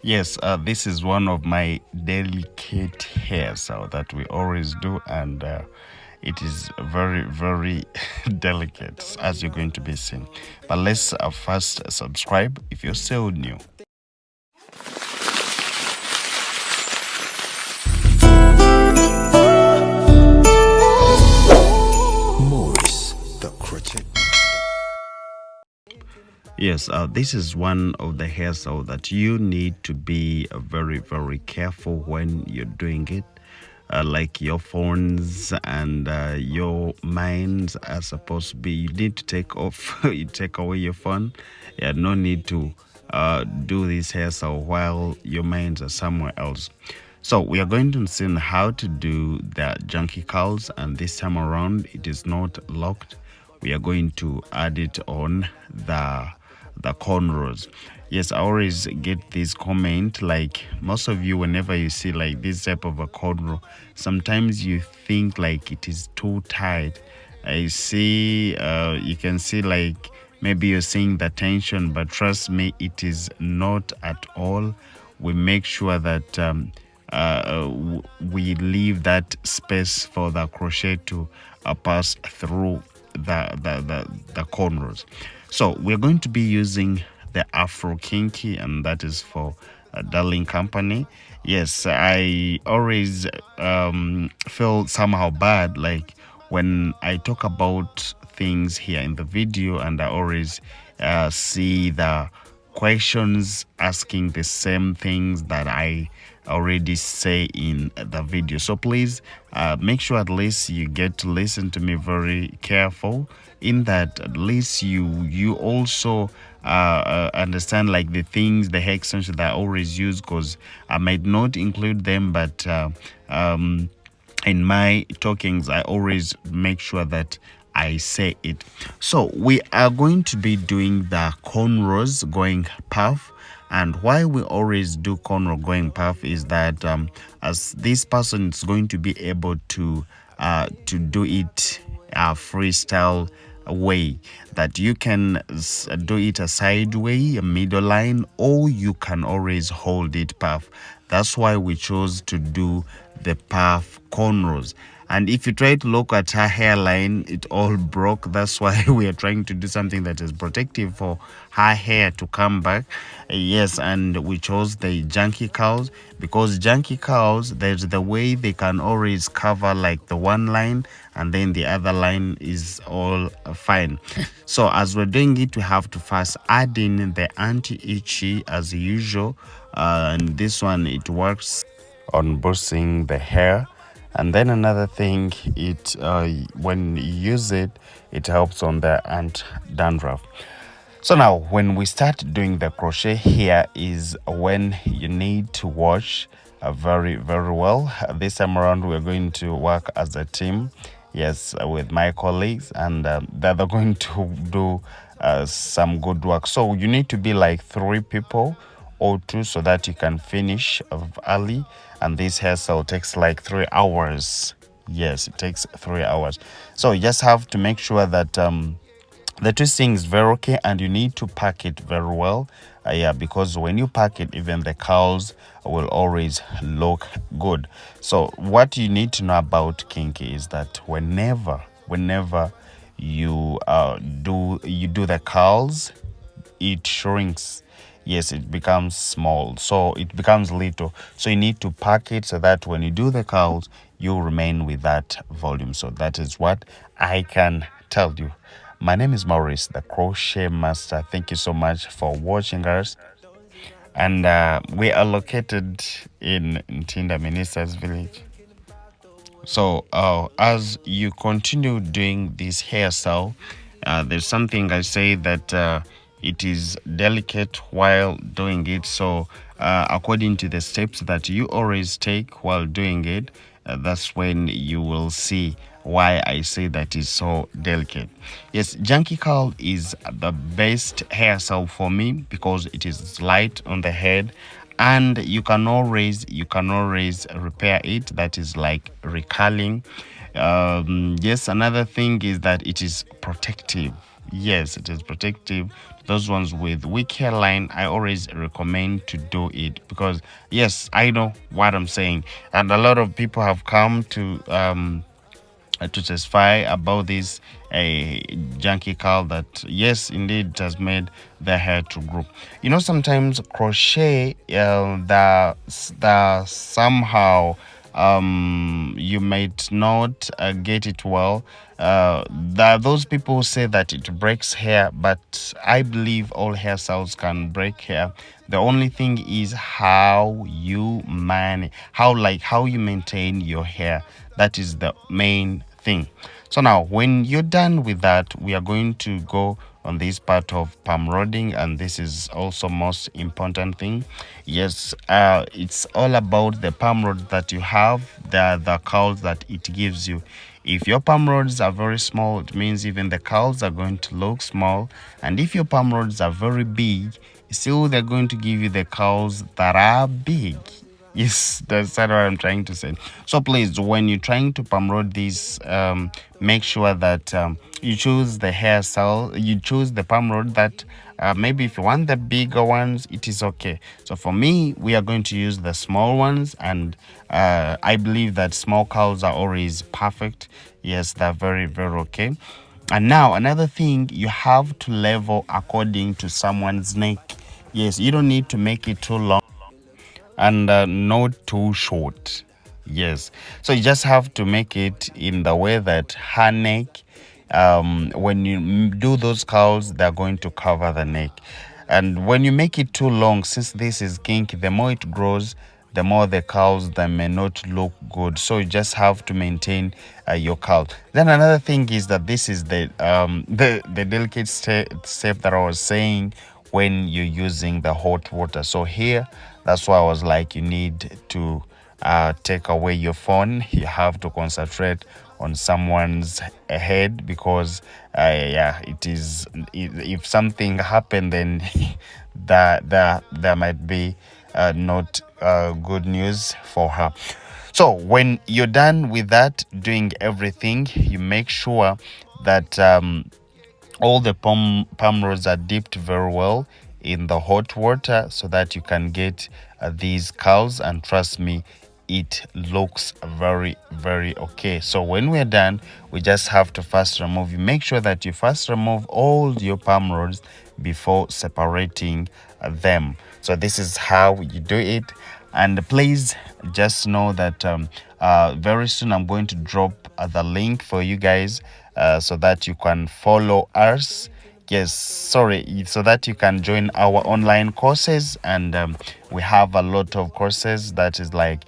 Yes, this is one of my delicate hairs that we always do, and it is very, very delicate as you're going to be seeing. But let's first subscribe if you're still new. Morris, the crochet. Yes, this is one of the hairstyles that you need to be very, very careful when you're doing it. Like your phones and your minds are supposed to be, you need to take off, you take away your phone. Yeah, no need to do this hairstyle while your minds are somewhere else. So we are going to see how to do the junky curls, and this time around it is not locked. We are going to add it on the cornrows. Yes, I always get this comment, like most of you, whenever you see like this type of a cornrow, sometimes you think like it is too tight. I see you can see like maybe you're seeing the tension, but trust me, it is not at all. We make sure that we leave that space for the crochet to pass through the cornrows. So we're going to be using the Afro Kinky, and that is for a Darling Company. Yes, I always feel somehow bad, like when I talk about things here in the video, and I always see the questions asking the same things that I already say in the video. So please make sure at least you get to listen to me very careful, in that at least you also understand like the things, the hair extensions that I always use, because I might not include them, but in my talkings I always make sure that I say it. So we are going to be doing the cornrows going puff. And why we always do cornrow going puff is that as this person is going to be able to do it freestyle way, that you can do it a side way, a middle line, or you can always hold it puff. That's why we chose to do the puff cornrows. And if you try to look at her hairline, it all broke. That's why we are trying to do something that is protective for her hair to come back. Yes, and we chose the junky curls, because junky curls, there's the way they can always cover like the one line, and then the other line is all fine. So as we're doing it, we have to first add in the anti-itchy as usual. And this one, it works on boosting the hair. And then another thing, it when you use it, it helps on the anti-dandruff. So now when we start doing the crochet, here is when you need to watch very, very well. This time around we're going to work as a team, yes, with my colleagues, and they're going to do some good work. So you need to be like 3 people or 2 so that you can finish early. And this hairstyle takes like 3 hours. Yes, it takes 3 hours. So you just have to make sure that the twisting is very okay, and you need to pack it very well. Yeah, because when you pack it, even the curls will always look good. So what you need to know about kinky is that whenever you do the curls, it shrinks. Yes, it becomes small, so it becomes little. So you need to pack it so that when you do the curls, you remain with that volume. So that is what I can tell you. My name is Maurice, the crochet master. Thank you so much for watching us. And we are located in Ntinda Minister's village. So as you continue doing this hairstyle, there's something I say that it is delicate while doing it. So according to the steps that you always take while doing it, that's when you will see why I say that is so delicate. Yes, junky curl is the best hairstyle for me because it is light on the head, and you can always repair it. That is like recurling. Yes, another thing is that it is protective. Yes, it is protective. Those ones with weak hairline, I always recommend to do it because yes, I know what I'm saying, and a lot of people have come to testify about this a junky curl that yes indeed it has made the hair to grow. You know, sometimes crochet the somehow you might not get it well. Those people who say that it breaks hair, but I believe all hairstyles can break hair. The only thing is how you manage, how you maintain your hair. That is the main thing. So now, when you're done with that, we are going to go on this part of palm rodding, and this is also most important thing. Yes, it's all about the palm rod that you have, the curls that it gives you. If your palm rods are very small, it means even the curls are going to look small. And if your palm rods are very big, still they're going to give you the curls that are big. Yes, that's what I'm trying to say. So please, when you're trying to palm road this, make sure that you choose the hairstyle, you choose the palm road that maybe if you want the bigger ones, it is okay. So for me, we are going to use the small ones, and I believe that small curls are always perfect. Yes, they're very, very okay. And now another thing, you have to level according to someone's neck. Yes, you don't need to make it too long and not too short. Yes. So you just have to make it in the way that her neck, when you do those curls, they're going to cover the neck. And when you make it too long, since this is kinky, the more it grows, the more the curls that may not look good. So you just have to maintain your curl. Then another thing is that this is the delicate step that I was saying when you're using the hot water. So here, that's why I was like, you need to take away your phone. You have to concentrate on someone's head because yeah, it is, if something happened, then there might be not good news for her. So when you're done with that, doing everything, you make sure that all the palm rods are dipped very well in the hot water so that you can get these curls, and trust me, it looks very, very okay. So when we're done, we just have to first remove, you make sure that you first remove all your palm rods before separating them. So this is how you do it. And please just know that very soon I'm going to drop the link for you guys so that you can follow us. Yes, sorry, so that you can join our online courses. And we have a lot of courses that is like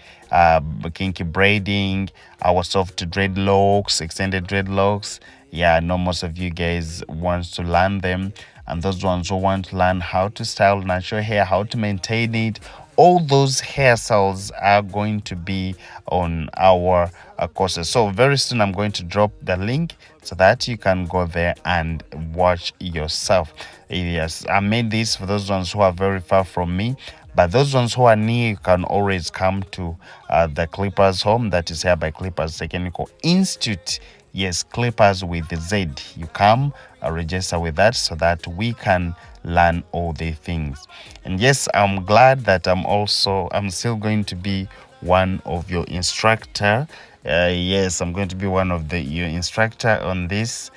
kinky braiding, our soft dreadlocks, extended dreadlocks. Yeah, I know most of you guys want to learn them, and those ones who want to learn how to style natural hair, how to maintain it, all those hairstyles are going to be on our courses. So very soon I'm going to drop the link so that you can go there and watch yourself. Yes, I made this for those ones who are very far from me, but those ones who are near, you can always come to the Clippers home, that is here by Clippers Technical Institute. Yes, Clippers with Z. You come, register with that so that we can learn all the things. And yes, I'm glad that I'm still going to be one of your instructor. Yes, I'm going to be one of your instructor on this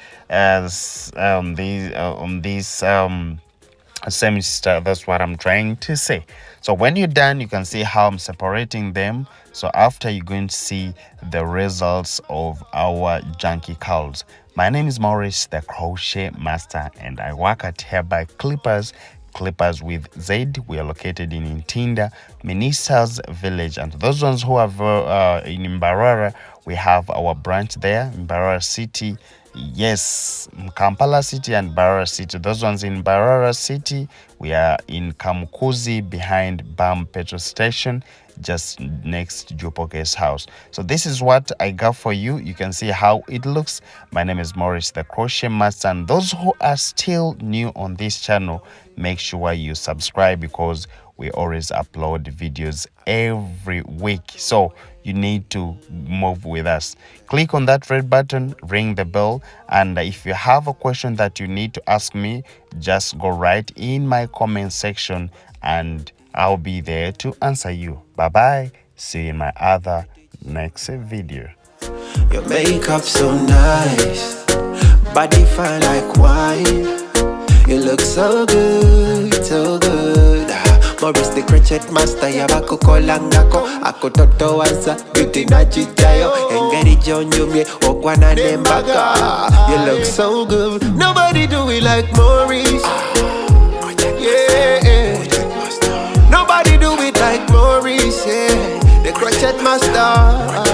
semester. That's what I'm trying to say. So when you're done, you can see how I'm separating them. So after, you're going to see the results of our junky curls. My name is Maurice, the crochet master, and I work at Hereby Clippers with Z. We are located in Intinda, Ministers Village. And those ones who are in Mbarara, we have our branch there, Mbarara City. Yes, Kampala City and Barara City. Those ones in Barara City, we are in Kamukuzi behind BAM petrol station, just next to Jupoke's house. So this is what I got for you. You can see how it looks. My name is Maurice, the crochet master. And those who are still new on this channel, make sure you subscribe because we always upload videos every week, so you need to move with us. Click on that red button, ring the bell, and if you have a question that you need to ask me, just go right in my comment section and I'll be there to answer you. Bye bye. See you in my other next video. Your makeup so nice, body fine like wine. You look so good, so good. Maurice the crochet master, yabako kolangako. Ako toto wansa, beauty na chichayo. Engeri jonyo me, okwana nembaka. You look so good, nobody do it like Maurice. Yeah, nobody do it like Maurice, yeah. The crochet master.